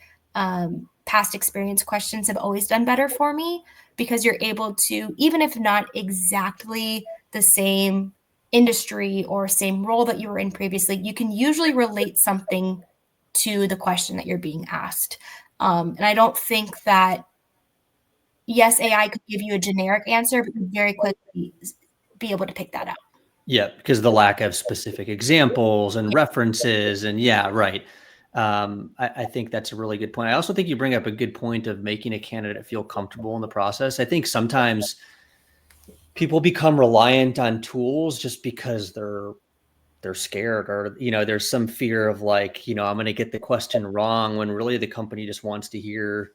past experience questions have always done better for me, because you're able to, even if not exactly the same industry or same role that you were in previously, you can usually relate something to the question that you're being asked. And I don't think that, yes, AI could give you a generic answer, but you very quickly be able to pick that out. Yeah, because of the lack of specific examples and references. And right. I think that's a really good point. I also think you bring up a good point of making a candidate feel comfortable in the process. I think sometimes people become reliant on tools just because they're scared, or, there's some fear of like, I'm going to get the question wrong, when really the company just wants to hear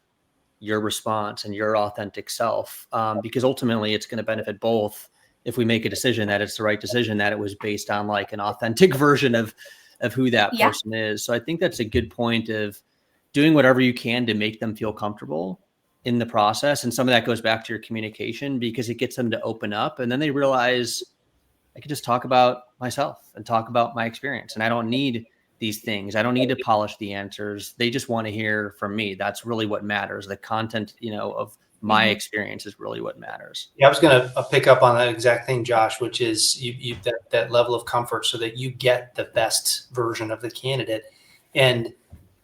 your response and your authentic self. Because ultimately it's going to benefit both if we make a decision that it's the right decision, that it was based on like an authentic version of who that person is. So I think that's a good point of doing whatever you can to make them feel comfortable in the process. And some of that goes back to your communication, because it gets them to open up, and then they realize I can just talk about myself and talk about my experience, and I don't need these things. I don't need to polish the answers. They just want to hear from me. That's really what matters. The content, of my experience is really what matters. Yeah, I was going to pick up on that exact thing, Josh, which is you that level of comfort so that you get the best version of the candidate. And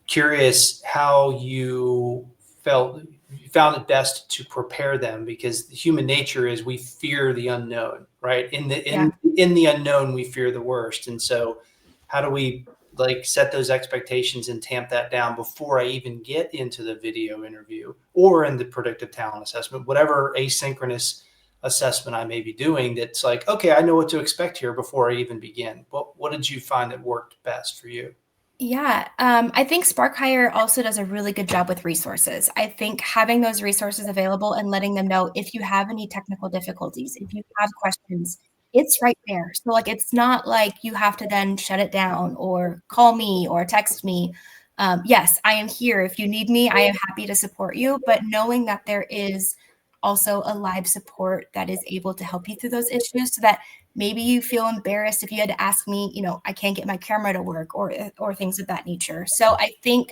curious how you found it best to prepare them, because human nature is we fear the unknown, right? In the unknown, we fear the worst. And so how do we like set those expectations and tamp that down before I even get into the video interview or in the predictive talent assessment, whatever asynchronous assessment I may be doing, that's like, okay, I know what to expect here before I even begin. What did you find that worked best for you? Yeah, I think Spark Hire also does a really good job with resources. I think having those resources available and letting them know if you have any technical difficulties, if you have questions, it's right there. So like, it's not like you have to then shut it down or call me or text me. Yes, I am here. If you need me, I am happy to support you. But knowing that there is also a live support that is able to help you through those issues, so that maybe you feel embarrassed if you had to ask me, you know, I can't get my camera to work, or things of that nature. So I think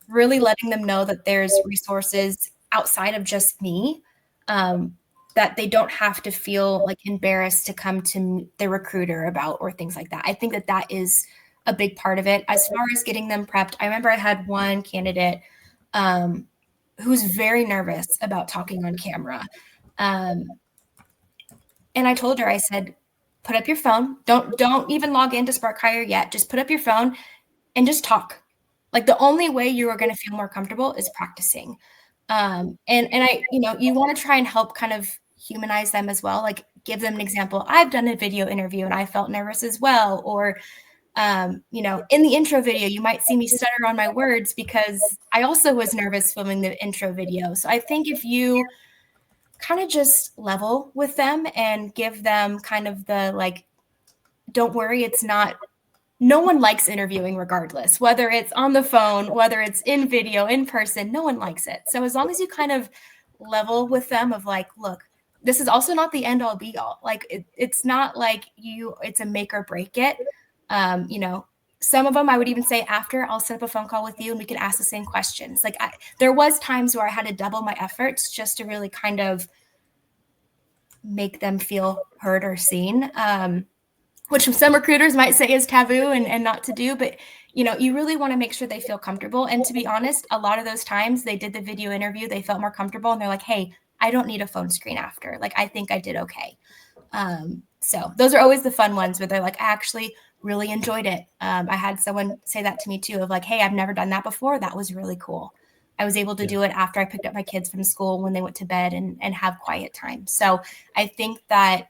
really letting them know that there's resources outside of just me, that they don't have to feel like embarrassed to come to the recruiter about, or things like that. I think that that is a big part of it. As far as getting them prepped, I remember I had one candidate who's very nervous about talking on camera. And I told her, I said, put up your phone. Don't even log into Spark Hire yet. Just put up your phone and just talk. Like, the only way you are going to feel more comfortable is practicing. And I, you know, you want to try and help kind of humanize them as well. Like, give them an example. I've done a video interview and I felt nervous as well. Or, you know, in the intro video, you might see me stutter on my words because I also was nervous filming the intro video. So I think if you kind of just level with them and give them kind of the, like, don't worry, it's not, no one likes interviewing regardless, whether it's on the phone, whether it's in video, in person, no one likes it. So as long as you kind of level with them of like, look, this is also not the end all be all. Like, it's not like it's a make or break it. You know, some of them I would even say after, I'll set up a phone call with you and we can ask the same questions. Like, there was times where I had to double my efforts just to really kind of make them feel heard or seen. Which some recruiters might say is taboo and not to do, but you know, you really want to make sure they feel comfortable. And to be honest, a lot of those times they did the video interview, they felt more comfortable and they're like, hey, I don't need a phone screen after. Like, I think I did okay. So those are always the fun ones where they're like, I actually really enjoyed it. I had someone say that to me too, of like, hey, I've never done that before. That was really cool. I was able to do it after I picked up my kids from school when they went to bed and have quiet time. So I think that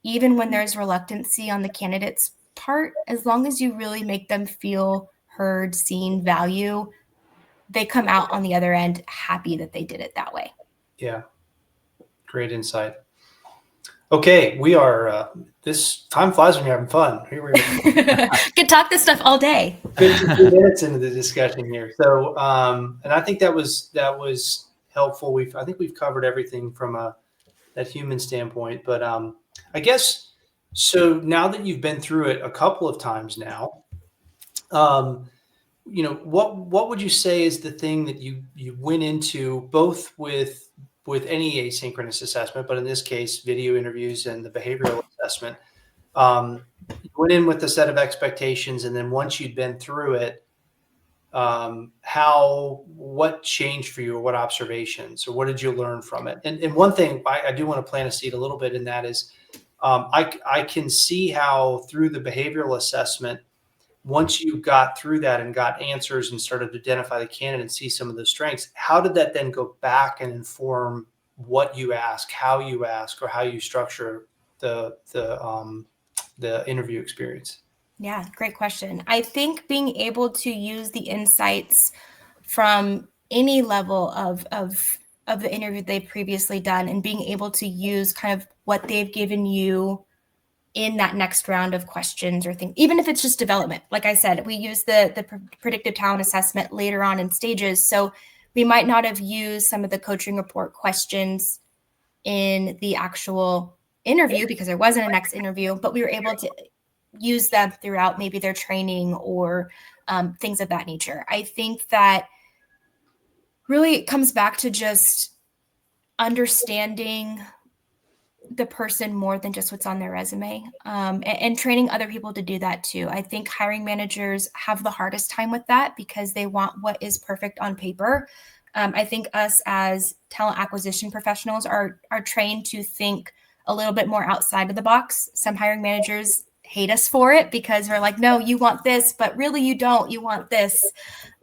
even when there's reluctancy on the candidate's part, as long as you really make them feel heard, seen, value, they come out on the other end happy that they did it that way. Yeah. Great insight. Okay. We are, this time flies when you're having fun. Here we go. Could talk this stuff all day. 52 minutes into the discussion here. So, and I think that was helpful. I think we've covered everything from that human standpoint, but, I guess, so now that you've been through it a couple of times now, you know, what would you say is the thing that you went into both with any asynchronous assessment, but in this case, video interviews and the behavioral assessment, you went in with a set of expectations, and then once you'd been through it, what changed for you, or what observations, or what did you learn from it? And one thing I do want to plant a seed a little bit in that is, I can see how through the behavioral assessment, once you got through that and got answers and started to identify the candidate and see some of the strengths, how did that then go back and inform what you ask, how you ask, or how you structure the interview experience? Yeah, great question. I think being able to use the insights from any level of the interview they've previously done, and being able to use kind of what they've given you in that next round of questions or things, even if it's just development. Like I said, we use the predictive talent assessment later on in stages. So we might not have used some of the coaching report questions in the actual interview because there wasn't a next interview, but we were able to use them throughout maybe their training or things of that nature. I think that really it comes back to just understanding the person more than just what's on their resume, and training other people to do that too. I think hiring managers have the hardest time with that because they want what is perfect on paper. I think us as talent acquisition professionals are trained to think a little bit more outside of the box. Some hiring managers hate us for it because we're like, no, you want this, but really you don't, you want this.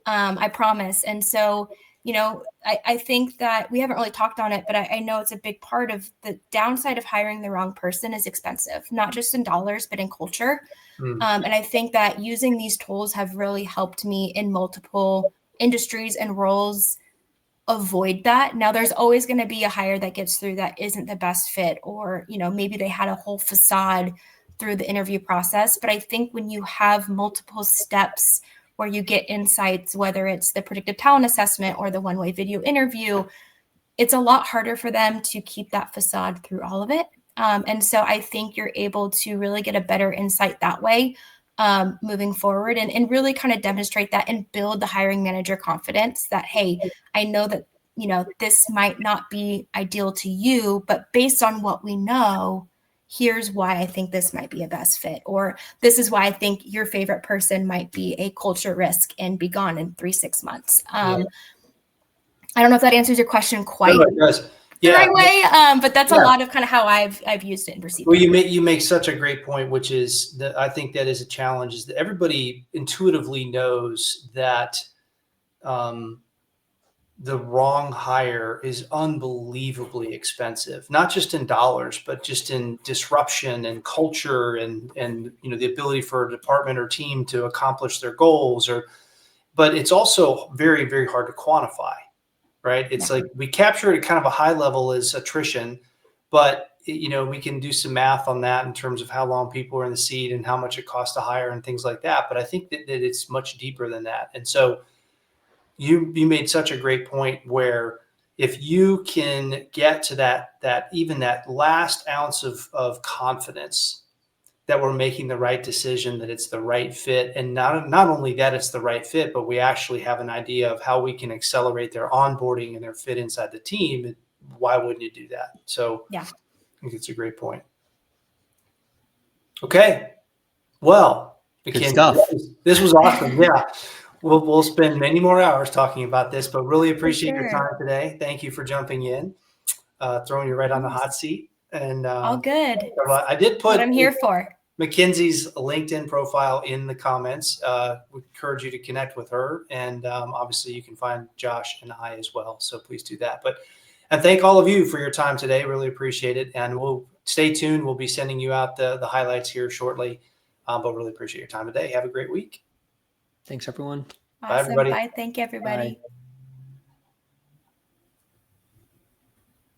I promise. And so, you know, I think that we haven't really talked on it, but I know it's a big part of the downside of hiring the wrong person is expensive, not just in dollars, but in culture. And I think that using these tools have really helped me in multiple industries and roles avoid that. Now, there's always going to be a hire that gets through that isn't the best fit, or, you know, maybe they had a whole facade through the interview process. But I think when you have multiple steps where you get insights, whether it's the predictive talent assessment or the one-way video interview, it's a lot harder for them to keep that facade through all of it. And so I think you're able to really get a better insight that way moving forward, and really kind of demonstrate that and build the hiring manager confidence that, hey, I know that, this might not be ideal to you, but based on what we know, here's why I think this might be a best fit, or this is why I think your favorite person might be a culture risk and be gone in 3-6 months. I don't know if that answers your question quite the right way, but that's a lot of kind of how I've used it and received well, it. you make such a great point, which is that I think that is a challenge, is that everybody intuitively knows that the wrong hire is unbelievably expensive, not just in dollars, but just in disruption and culture and the ability for a department or team to accomplish their goals. But it's also very, very hard to quantify, right? It's like we capture it at kind of a high level as attrition, but we can do some math on that in terms of how long people are in the seat and how much it costs to hire and things like that. But I think that it's much deeper than that. And so you made such a great point where if you can get to that even that last ounce of confidence that we're making the right decision, that it's the right fit, and not only that it's the right fit, but we actually have an idea of how we can accelerate their onboarding and their fit inside the team, why wouldn't you do that? So yeah, I think it's a great point. Okay, well, good stuff. This was awesome. Yeah. We'll spend many more hours talking about this, but really appreciate your time today. Thank you for jumping in, throwing you right on the hot seat. And all good. I did put what I'm here for. McKenzie's LinkedIn profile in the comments. We encourage you to connect with her, and obviously you can find Josh and I as well. So please do that. And thank all of you for your time today. Really appreciate it. And we'll stay tuned. We'll be sending you out the highlights here shortly. But really appreciate your time today. Have a great week. Thanks, everyone. Awesome. Bye, everybody. Bye. Thank you, everybody. Bye.